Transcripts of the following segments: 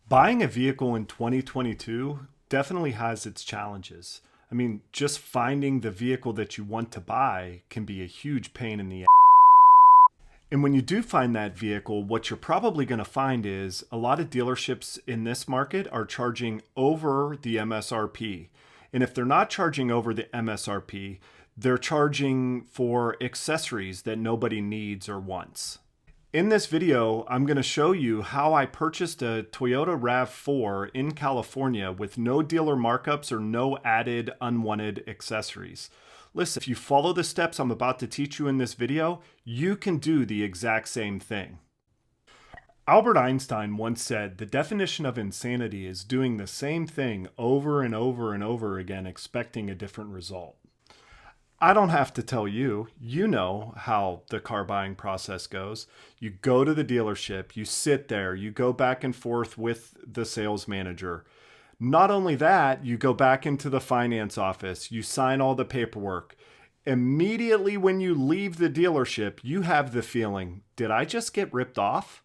Buying a vehicle in 2022 definitely has its challenges. I mean, just finding the vehicle that you want to buy can be a huge pain in the ass. And when you do find that vehicle, what you're probably going to find is a lot of dealerships in this market are charging over the MSRP. And if they're not charging over the MSRP, they're charging for accessories that nobody needs or wants. In this video, I'm going to show you how I purchased a Toyota RAV4 in California with no dealer markups or no added unwanted accessories. Listen, if you follow the steps I'm about to teach you in this video, you can do the exact same thing. Albert Einstein once said, "The definition of insanity is doing the same thing over and over and over again, expecting a different result." I don't have to tell you, you know how the car buying process goes. You go to the dealership, you sit there, you go back and forth with the sales manager. Not only that, you go back into the finance office, you sign all the paperwork. Immediately when you leave the dealership, you have the feeling, did I just get ripped off?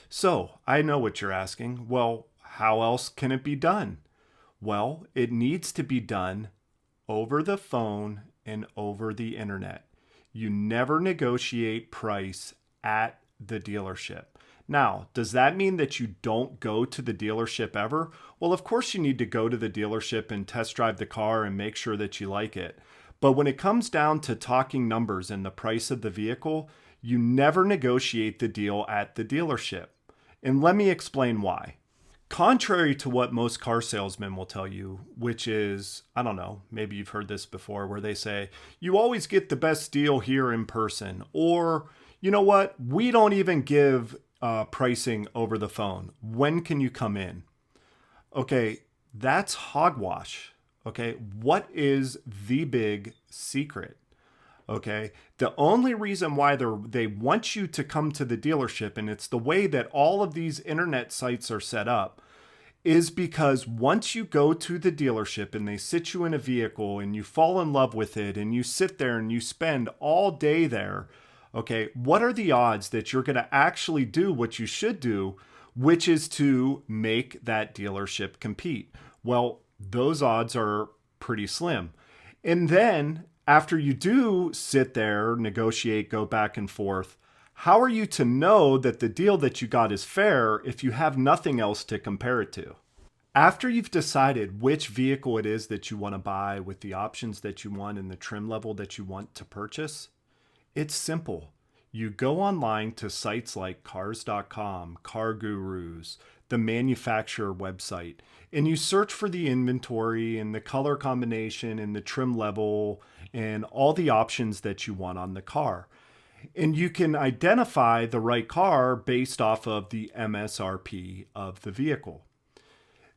So I know what you're asking. Well, how else can it be done? Well, it needs to be done over the phone and over the internet. You never negotiate price at the dealership. Now, does that mean that you don't go to the dealership ever? Well, of course you need to go to the dealership and test drive the car and make sure that you like it. But when it comes down to talking numbers and the price of the vehicle, you never negotiate the deal at the dealership. And let me explain why. Contrary to what most car salesmen will tell you, which is, I don't know, maybe you've heard this before, where they say, you always get the best deal here in person. Or, you know what, we don't even give pricing over the phone. When can you come in? Okay, that's hogwash. Okay, what is the big secret? Okay, the only reason why they want you to come to the dealership, and it's the way that all of these internet sites are set up, is because once you go to the dealership and they sit you in a vehicle and you fall in love with it and you sit there and you spend all day there, okay, what are the odds that you're going to actually do what you should do, which is to make that dealership compete? Well, those odds are pretty slim. And then after you do sit there, negotiate, go back and forth, how are you to know that the deal that you got is fair if you have nothing else to compare it to? After you've decided which vehicle it is that you want to buy with the options that you want and the trim level that you want to purchase, it's simple. You go online to sites like cars.com, Car Gurus, the manufacturer website, and you search for the inventory and the color combination and the trim level and all the options that you want on the car. And you can identify the right car based off of the MSRP of the vehicle.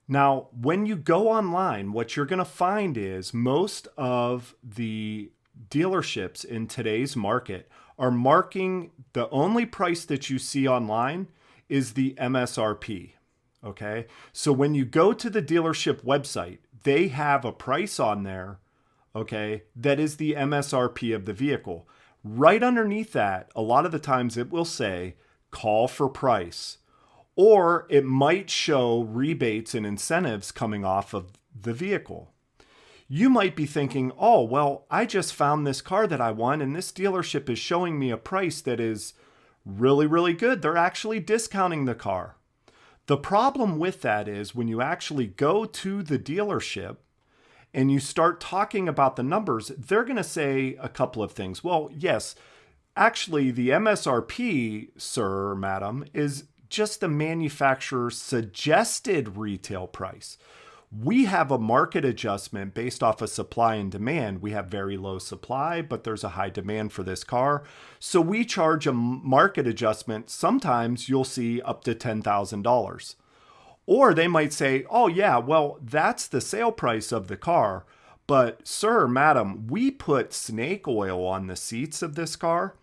Now, when you go online, what you're going to find is most of the dealerships in today's market are marking the only price that you see online is the MSRP. Okay. So when you go to the dealership website, they have a price on there, okay, that is the MSRP of the vehicle. Right underneath that, a lot of the times it will say call for price, or it might show rebates and incentives coming off of the vehicle. You might be thinking, oh, well, I just found this car that I want and this dealership is showing me a price that is really, really good. They're actually discounting the car. The problem with that is when you actually go to the dealership and you start talking about the numbers, they're going to say a couple of things. Well, yes, actually the MSRP, sir, madam, is just the manufacturer's suggested retail price. We have a market adjustment based off of supply and demand. We have very low supply, but there's a high demand for this car. So we charge a market adjustment. Sometimes you'll see up to $10,000. Or they might say, oh yeah, well, that's the sale price of the car. But sir, madam, we put snake oil on the seats of this car.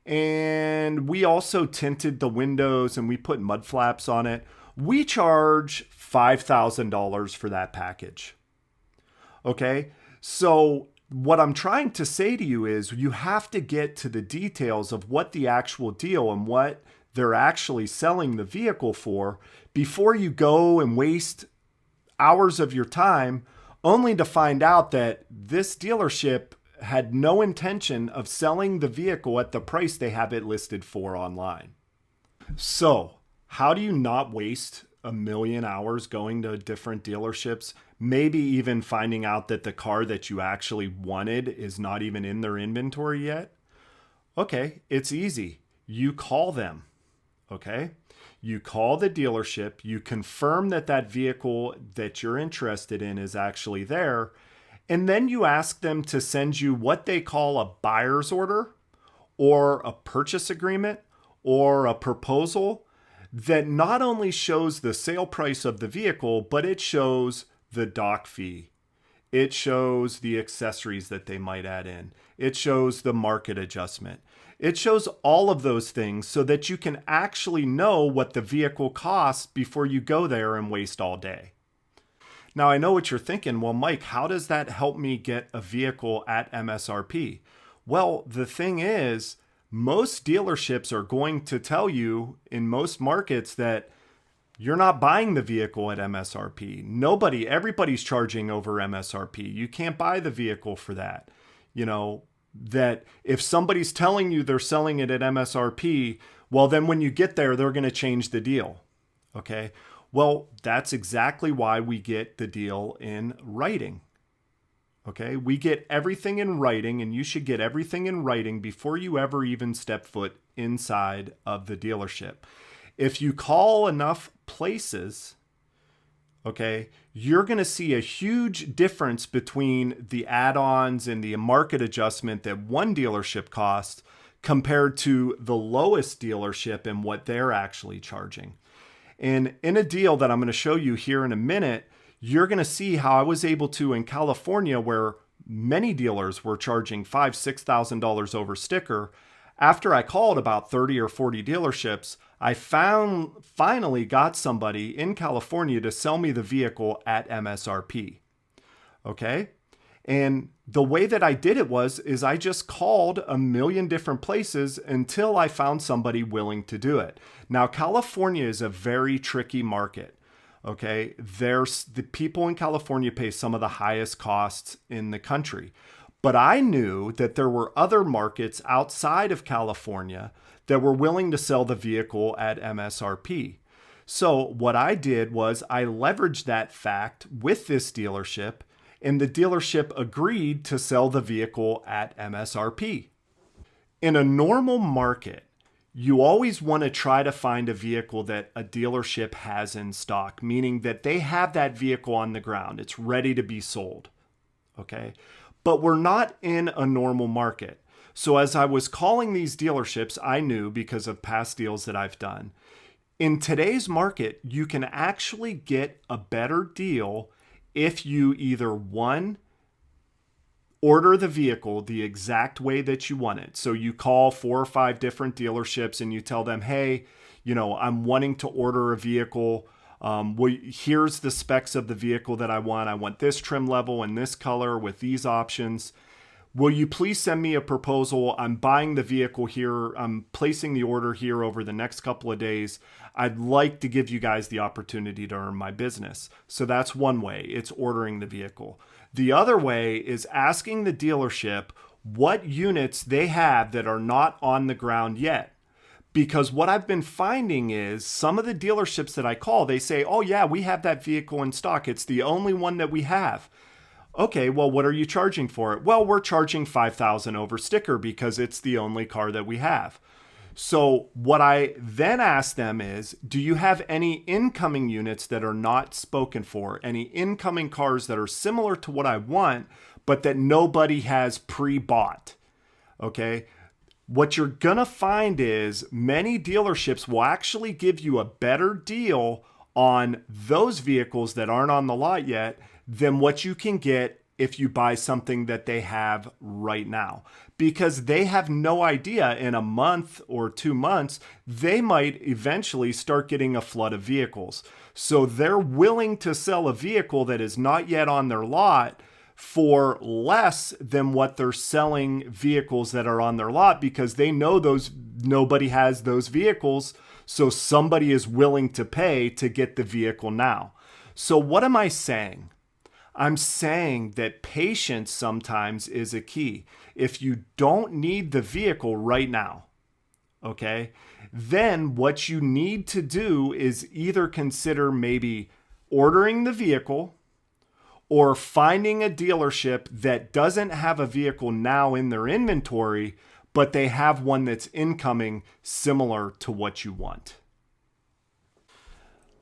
And we also tinted the windows and we put mud flaps on it. We charge $5,000 for that package. Okay, so what I'm trying to say to you is you have to get to the details of what the actual deal and what they're actually selling the vehicle for before you go and waste hours of your time only to find out that this dealership had no intention of selling the vehicle at the price they have it listed for online. So, how do you not waste a million hours going to different dealerships? Maybe even finding out that the car that you actually wanted is not even in their inventory yet? Okay, it's easy. You call them. Okay? You call the dealership, you confirm that that vehicle that you're interested in is actually there, and then you ask them to send you what they call a buyer's order or a purchase agreement or a proposal that not only shows the sale price of the vehicle, but it shows the dock fee. It shows the accessories that they might add in. It shows the market adjustment. It shows all of those things so that you can actually know what the vehicle costs before you go there and waste all day. Now, I know what you're thinking. Well, Mike, how does that help me get a vehicle at MSRP? Well, the thing is, most dealerships are going to tell you in most markets that you're not buying the vehicle at MSRP. Everybody's charging over MSRP. You can't buy the vehicle for that. That if somebody's telling you they're selling it at MSRP, well, then when you get there, they're going to change the deal. Okay. Well, that's exactly why we get the deal in writing. Okay. We get everything in writing, and you should get everything in writing before you ever even step foot inside of the dealership. If you call enough places, okay, you're going to see a huge difference between the add-ons and the market adjustment that one dealership costs compared to the lowest dealership and what they're actually charging. And in a deal that I'm going to show you here in a minute, you're going to see how I was able to, in California, where many dealers were charging $5,000, $6,000 over sticker. After I called about 30 or 40 dealerships, I finally got somebody in California to sell me the vehicle at MSRP. Okay? And the way that I did it is I just called a million different places until I found somebody willing to do it. Now, California is a very tricky market. Okay? The people in California pay some of the highest costs in the country. But I knew that there were other markets outside of California that were willing to sell the vehicle at MSRP. So what I did was I leveraged that fact with this dealership, and the dealership agreed to sell the vehicle at MSRP. In a normal market, you always want to try to find a vehicle that a dealership has in stock, meaning that they have that vehicle on the ground. It's ready to be sold. Okay? But we're not in a normal market. So as I was calling these dealerships, I knew because of past deals that I've done, in today's market, you can actually get a better deal if you either, one, order the vehicle the exact way that you want it. So you call 4 or 5 different dealerships and you tell them, hey, I'm wanting to order a vehicle. Here's the specs of the vehicle that I want. I want this trim level and this color with these options. Will you please send me a proposal? I'm buying the vehicle here. I'm placing the order here over the next couple of days. I'd like to give you guys the opportunity to earn my business. So that's one way. It's ordering the vehicle. The other way is asking the dealership what units they have that are not on the ground yet. Because what I've been finding is some of the dealerships that I call, they say, oh yeah, we have that vehicle in stock. It's the only one that we have. Okay, well, what are you charging for it? Well, we're charging $5,000 over sticker because it's the only car that we have. So what I then ask them is, do you have any incoming units that are not spoken for? Any incoming cars that are similar to what I want, but that nobody has pre-bought? Okay. What you're going to find is many dealerships will actually give you a better deal on those vehicles that aren't on the lot yet than what you can get if you buy something that they have right now. Because they have no idea in a month or 2 months, they might eventually start getting a flood of vehicles. So they're willing to sell a vehicle that is not yet on their lot for less than what they're selling vehicles that are on their lot, because they know nobody has those vehicles. So somebody is willing to pay to get the vehicle now. So what am I saying? I'm saying that patience sometimes is a key. If you don't need the vehicle right now, okay, then what you need to do is either consider maybe ordering the vehicle or finding a dealership that doesn't have a vehicle now in their inventory, but they have one that's incoming similar to what you want.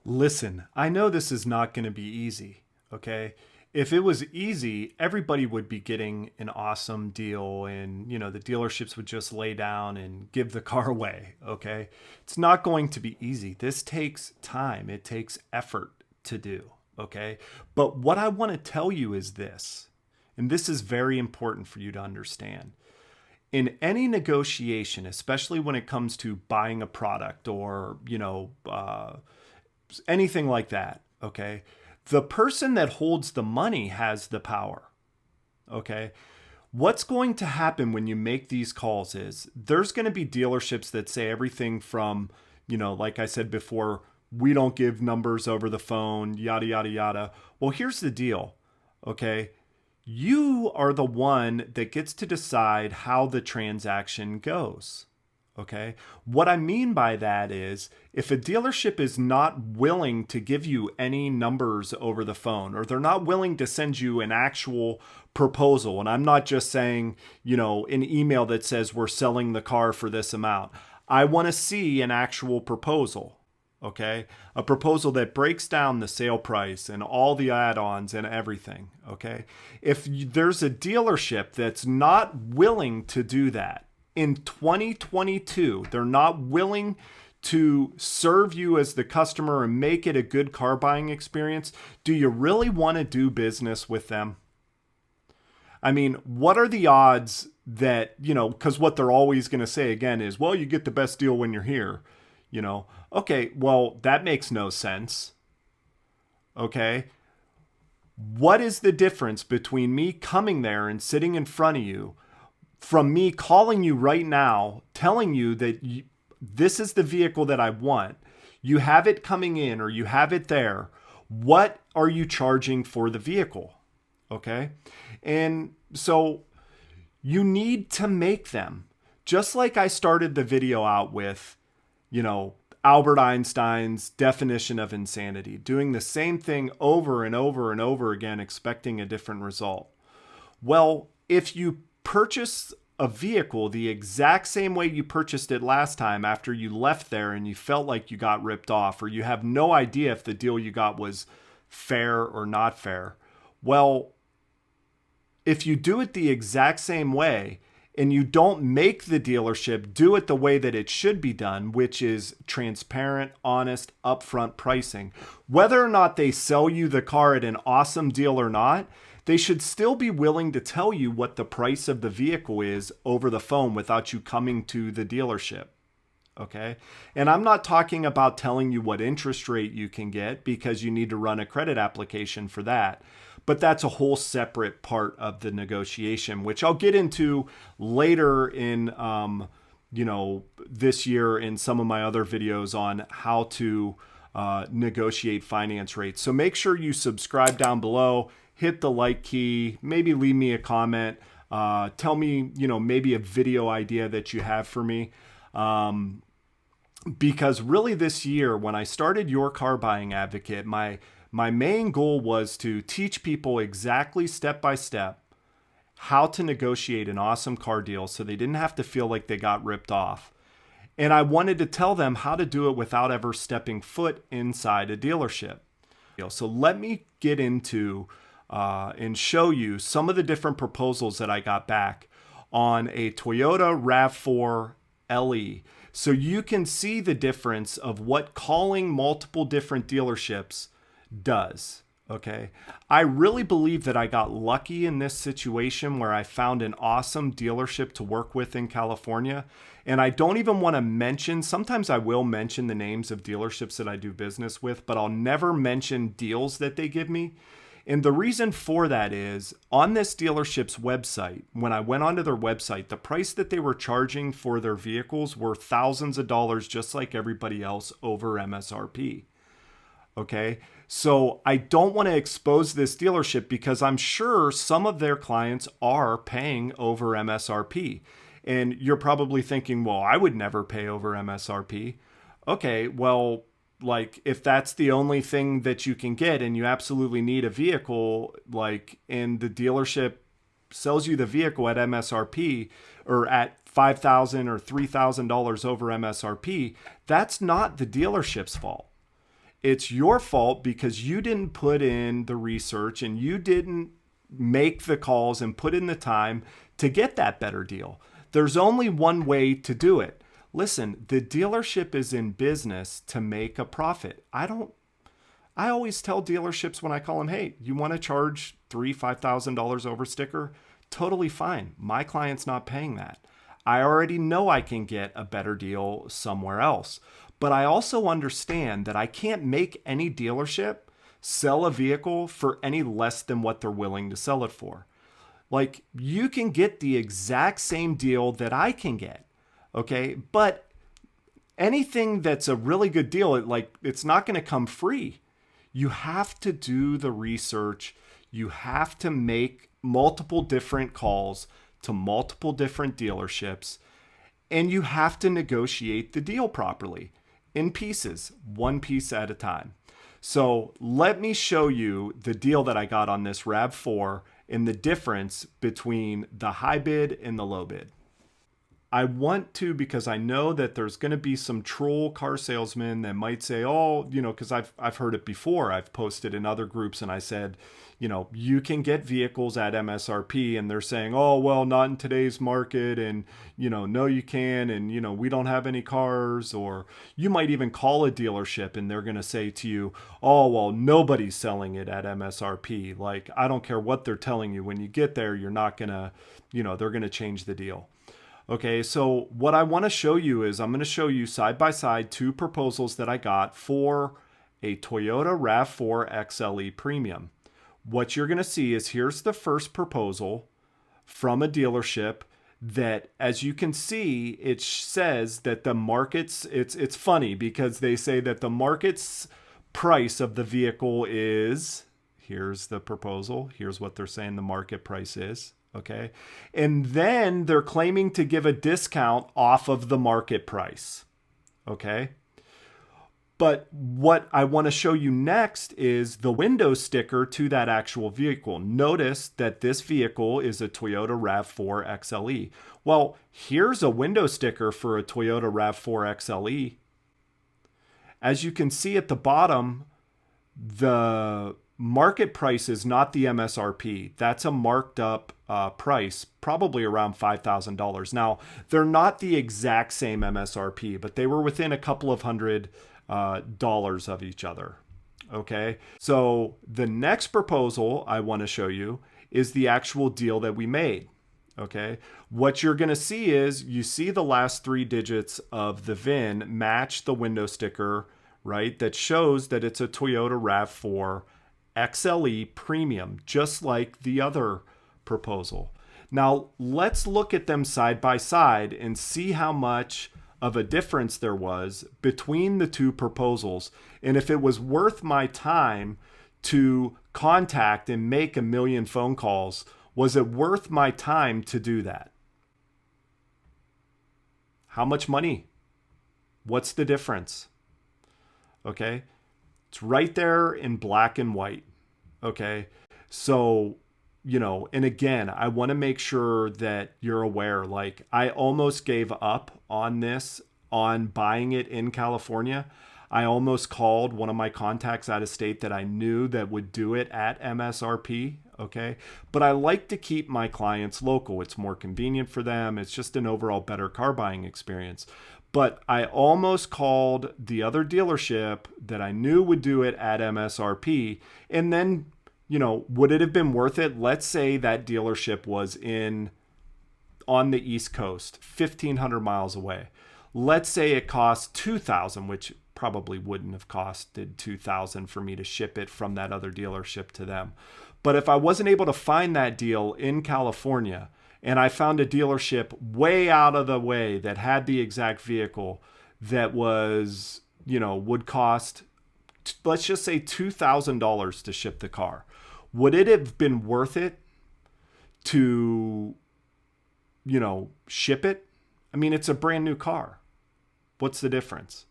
Listen, I know this is not going to be easy, okay? If it was easy, everybody would be getting an awesome deal and, the dealerships would just lay down and give the car away, okay? It's not going to be easy. This takes time. It takes effort to do, okay? But what I want to tell you is this, and this is very important for you to understand. In any negotiation, especially when it comes to buying a product or, anything like that, okay? The person that holds the money has the power, okay? What's going to happen when you make these calls is there's going to be dealerships that say everything from, like I said before, we don't give numbers over the phone, yada, yada, yada. Well, here's the deal, okay? You are the one that gets to decide how the transaction goes. Okay. What I mean by that is if a dealership is not willing to give you any numbers over the phone, or they're not willing to send you an actual proposal, and I'm not just saying, an email that says we're selling the car for this amount. I want to see an actual proposal. Okay. A proposal that breaks down the sale price and all the add-ons and everything. Okay. If there's a dealership that's not willing to do that, in 2022, they're not willing to serve you as the customer and make it a good car buying experience. Do you really want to do business with them? I mean, what are the odds that, because what they're always going to say again is, well, you get the best deal when you're here, Okay, well, that makes no sense. Okay. What is the difference between me coming there and sitting in front of you from me calling you right now, telling you that this is the vehicle that I want, you have it coming in or you have it there, what are you charging for the vehicle? Okay. And so you need to make them. Just like I started the video out with, Albert Einstein's definition of insanity, doing the same thing over and over and over again, expecting a different result. Well, if you purchase a vehicle the exact same way you purchased it last time after you left there and you felt like you got ripped off, or you have no idea if the deal you got was fair or not fair. Well, if you do it the exact same way and you don't make the dealership do it the way that it should be done, which is transparent, honest, upfront pricing, whether or not they sell you the car at an awesome deal or not, they should still be willing to tell you what the price of the vehicle is over the phone without you coming to the dealership. Okay. And I'm not talking about telling you what interest rate you can get, because you need to run a credit application for that. But that's a whole separate part of the negotiation, which I'll get into later in, this year in some of my other videos on how to negotiate finance rates. So make sure you subscribe down below. Hit the like key, maybe leave me a comment. Tell me, maybe a video idea that you have for me. Because really this year, when I started Your Car Buying Advocate, my main goal was to teach people exactly step by step how to negotiate an awesome car deal so they didn't have to feel like they got ripped off. And I wanted to tell them how to do it without ever stepping foot inside a dealership. So let me get into and show you some of the different proposals that I got back on a Toyota RAV4 LE. So you can see the difference of what calling multiple different dealerships does. Okay. I really believe that I got lucky in this situation where I found an awesome dealership to work with in California. And I don't even want to mention, sometimes I will mention the names of dealerships that I do business with, but I'll never mention deals that they give me. And the reason for that is on this dealership's website, when I went onto their website, the price that they were charging for their vehicles were thousands of dollars, just like everybody else, over MSRP. Okay. So I don't want to expose this dealership because I'm sure some of their clients are paying over MSRP. And you're probably thinking, well, I would never pay over MSRP. Okay, well, like if that's the only thing that you can get and you absolutely need a vehicle, like, and the dealership sells you the vehicle at MSRP or at $5,000 or $3,000 over MSRP, that's not the dealership's fault. It's your fault because you didn't put in the research and you didn't make the calls and put in the time to get that better deal. There's only one way to do it. Listen, the dealership is in business to make a profit. I always tell dealerships when I call them, hey, you want to charge $3,000, $5,000 over sticker? Totally fine. My client's not paying that. I already know I can get a better deal somewhere else. But I also understand that I can't make any dealership sell a vehicle for any less than what they're willing to sell it for. Like, you can get the exact same deal that I can get, okay? But anything that's a really good deal, it's not going to come free. You have to do the research. You have to make multiple different calls to multiple different dealerships, and you have to negotiate the deal properly in pieces, one piece at a time. So let me show you the deal that I got on this RAV4 and the difference between the high bid and the low bid. I want to, because I know that there's going to be some troll car salesmen that might say, oh, because I've heard it before. I've posted in other groups and I said, you can get vehicles at MSRP, and they're saying, oh, well, not in today's market. And, no, you can. And, we don't have any cars. Or you might even call a dealership and they're going to say to you, oh, well, nobody's selling it at MSRP. Like, I don't care what they're telling you. When you get there, you're not going to, they're going to change the deal. Okay, so what I want to show you is I'm going to show you side by side two proposals that I got for a Toyota RAV4 XLE Premium. What you're going to see is here's the first proposal from a dealership that, as you can see, it says that the market's, it's funny because they say that the market's price of the vehicle is, here's the proposal, here's what they're saying the market price is. Okay. And then they're claiming to give a discount off of the market price. Okay. But what I want to show you next is the window sticker to that actual vehicle. Notice that this vehicle is a Toyota RAV4 XLE. Well, here's a window sticker for a Toyota RAV4 XLE. As you can see at the bottom, the market price is not the MSRP. That's a marked up price, probably around $5,000. Now, they're not the exact same MSRP, but they were within a couple of $100 of each other. Okay, so the next proposal I want to show you is the actual deal that we made. Okay, what you're going to see is you see the last three digits of the VIN match the window sticker, right? That shows that it's a Toyota RAV4 XLE Premium, just like the other proposal. Now, let's look at them side by side and see how much of a difference there was between the two proposals, and if it was worth my time to contact and make 1 million phone calls. Was it worth my time to do that? How much money? What's the difference? Okay, it's right there in black and white. Okay, so, and again, I want to make sure that you're aware, like, I almost gave up on this, on buying it in California. I almost called one of my contacts out of state that I knew that would do it at MSRP. Okay, but I like to keep my clients local. It's more convenient for them. It's just an overall better car buying experience. But I almost called the other dealership that I knew would do it at MSRP. And then, would it have been worth it? Let's say that dealership was on the East Coast, 1,500 miles away. Let's say it cost $2,000, which probably wouldn't have costed $2,000 for me to ship it from that other dealership to them. But if I wasn't able to find that deal in California and I found a dealership way out of the way that had the exact vehicle that was, would cost, let's just say $2,000 to ship the car, would it have been worth it to, ship it? I mean, it's a brand new car. What's the difference?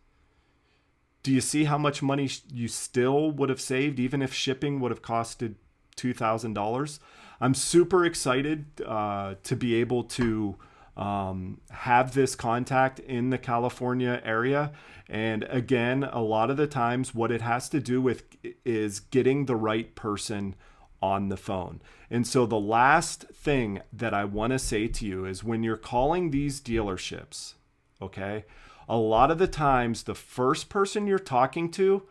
Do you see how much money you still would have saved, even if shipping would have costed $2,000? I'm super excited to be able to have this contact in the California area. And again, a lot of the times what it has to do with is getting the right person on the phone. And so the last thing that I want to say to you is when you're calling these dealerships, okay, a lot of the times the first person you're talking to,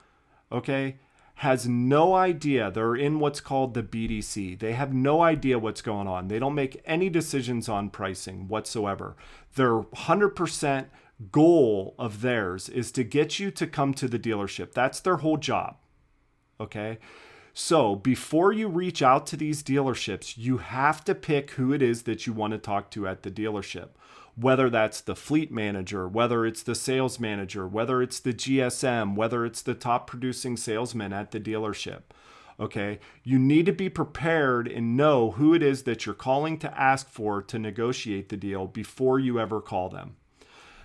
okay, has no idea. They're in what's called the BDC. They have no idea what's going on. They don't make any decisions on pricing whatsoever. Their 100% goal of theirs is to get you to come to the dealership. That's their whole job, okay? So before you reach out to these dealerships, you have to pick who it is that you want to talk to at the dealership. Whether that's the fleet manager, whether it's the sales manager, whether it's the GSM, whether it's the top producing salesman at the dealership. Okay, you need to be prepared and know who it is that you're calling to ask for to negotiate the deal before you ever call them.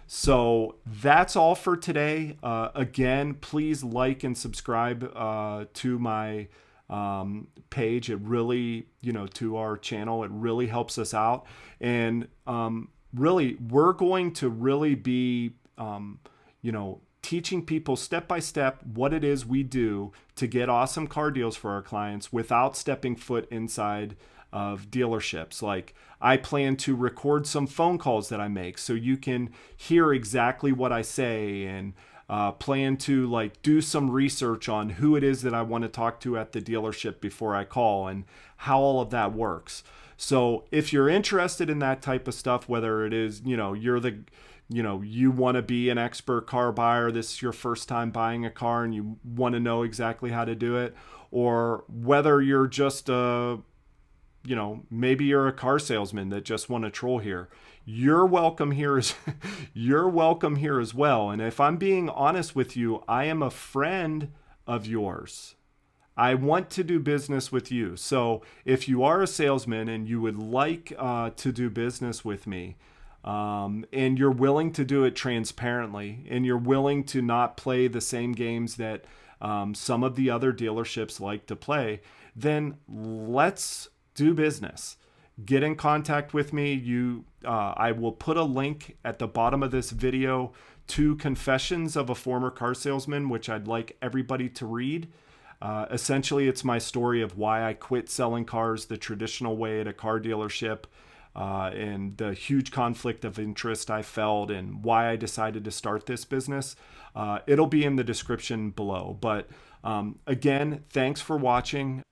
So that's all for today. Again, please like and subscribe to my page. It really, to our channel, it really helps us out. And really, we're going to really be, teaching people step by step what it is we do to get awesome car deals for our clients without stepping foot inside of dealerships. Like, I plan to record some phone calls that I make so you can hear exactly what I say, and plan to do some research on who it is that I want to talk to at the dealership before I call and how all of that works. So if you're interested in that type of stuff, whether it is, you want to be an expert car buyer, this is your first time buying a car and you want to know exactly how to do it, or whether you're just maybe you're a car salesman that just want to troll here, you're welcome here you're welcome here as well. And if I'm being honest with you, I am a friend of yours. I want to do business with you. So if you are a salesman and you would like to do business with me, and you're willing to do it transparently, and you're willing to not play the same games that some of the other dealerships like to play, then let's do business. Get in contact with me. I will put a link at the bottom of this video to Confessions of a Former Car Salesman, which I'd like everybody to read. Essentially, it's my story of why I quit selling cars the traditional way at a car dealership, and the huge conflict of interest I felt and why I decided to start this business. It'll be in the description below. But again, thanks for watching.